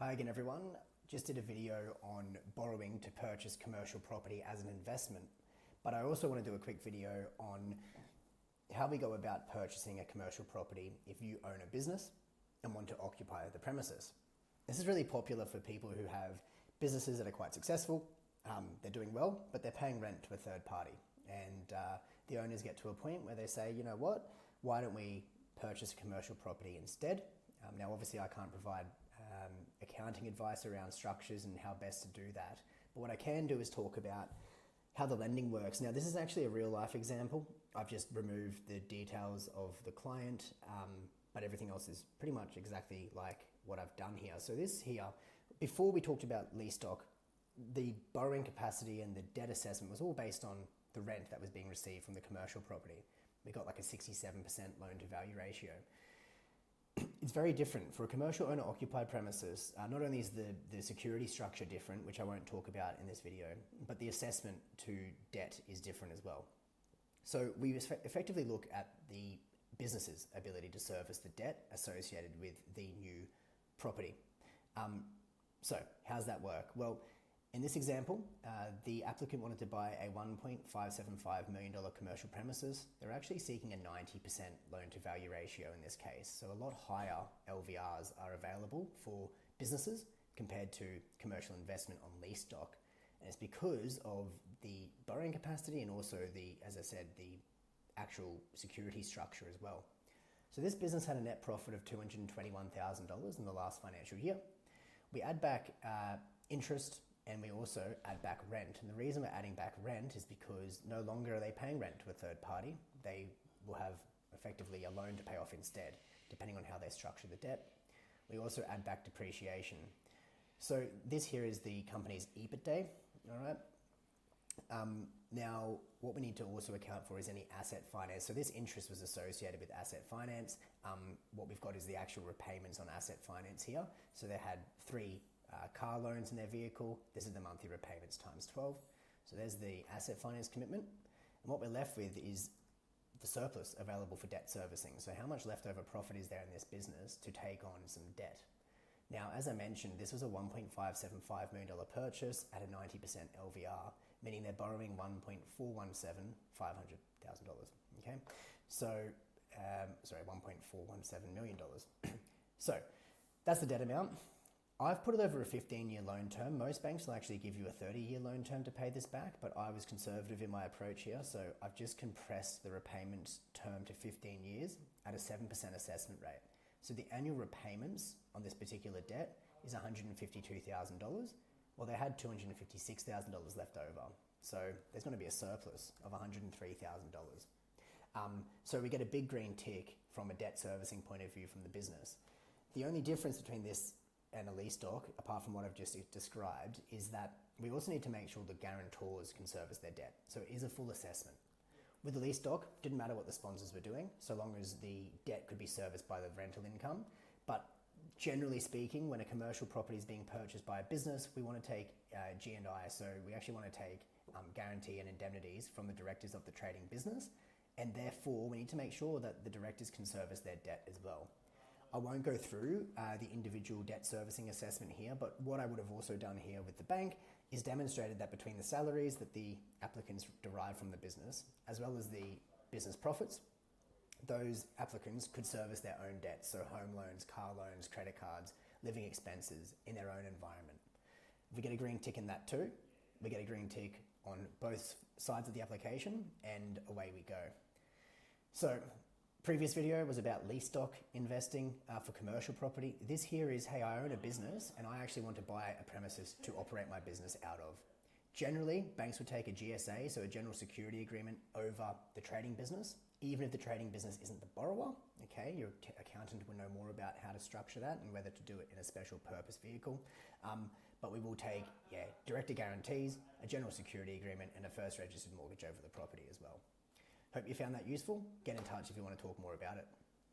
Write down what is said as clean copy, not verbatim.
Hi again everyone, just did a video on borrowing to purchase commercial property as an investment, but I also want to do a quick video on how we go about purchasing a commercial property if you own a business and want to occupy the premises. This is really popular for people who have businesses that are quite successful, they're doing well, but they're paying rent to a third party. And the owners get to a point where they say, you know what, why don't we purchase a commercial property instead? Now obviously I can't provide accounting advice around structures and how best to do that, but what I can do is talk about how the lending works. Now this is actually a real life example. I've just removed the details of the client, but everything else is pretty much exactly like what I've done here. So this here, before we talked about lease stock, the borrowing capacity and the debt assessment was all based on the rent that was being received from the commercial property. We got like a 67% loan to value ratio. It's very different. For a commercial owner occupied premises, not only is the security structure different, which I won't talk about in this video, but the assessment to debt is different as well. So we effectively look at the business's ability to service the debt associated with the new property. So how's that work? Well, in this example, the applicant wanted to buy a $1.575 million commercial premises. They're actually seeking a 90% loan to value ratio in this case. So a lot higher LVRs are available for businesses compared to commercial investment on lease stock. And it's because of the borrowing capacity and also the, as I said, the actual security structure as well. So this business had a net profit of $221,000 in the last financial year. We add back interest, and we also add back rent. And the reason we're adding back rent is because no longer are they paying rent to a third party. They will have effectively a loan to pay off instead, depending on how they structure the debt. We also add back depreciation. So this here is the company's EBITDA, all right? Now, what we need to also account for is any asset finance. So this interest was associated with asset finance. What we've got is the actual repayments on asset finance here. So they had three car loans in their vehicle. This is the monthly repayments times 12. So there's the asset finance commitment. And what we're left with is the surplus available for debt servicing. So how much leftover profit is there in this business to take on some debt? Now, as I mentioned, this was a $1.575 million purchase at a 90% LVR, meaning they're borrowing $1.417 okay? So, $1.417 million. So that's the debt amount. I've put it over a 15-year loan term. Most banks will actually give you a 30-year loan term to pay this back, but I was conservative in my approach here, so I've just compressed the repayment term to 15 years at a 7% assessment rate. So the annual repayments on this particular debt is $152,000. Well, they had $256,000 left over, so there's going to be a surplus of $103,000. So we get a big green tick from a debt servicing point of view from the business. The only difference between this and a lease stock, apart from what I've just described, is that we also need to make sure the guarantors can service their debt. So it is a full assessment. With the lease stock, didn't matter what the sponsors were doing, so long as the debt could be serviced by the rental income. But generally speaking, when a commercial property is being purchased by a business, we want to take G&I. So we actually want to take guarantee and indemnities from the directors of the trading business. And therefore, we need to make sure that the directors can service their debt as well. I won't go through the individual debt servicing assessment here, but what I would have also done here with the bank is demonstrated that between the salaries that the applicants derive from the business, as well as the business profits, those applicants could service their own debts, so home loans, car loans, credit cards, living expenses in their own environment. If we get a green tick in that too, we get a green tick on both sides of the application, and away we go. So, previous video was about lease stock investing for commercial property. This here is, hey, I own a business and I actually want to buy a premises to operate my business out of. Generally, banks would take a GSA, so a general security agreement, over the trading business, even if the trading business isn't the borrower, okay? Your accountant will know more about how to structure that and whether to do it in a special purpose vehicle. But we will take, director guarantees, a general security agreement, and a first registered mortgage over the property as well. Hope you found that useful. Get in touch if you want to talk more about it.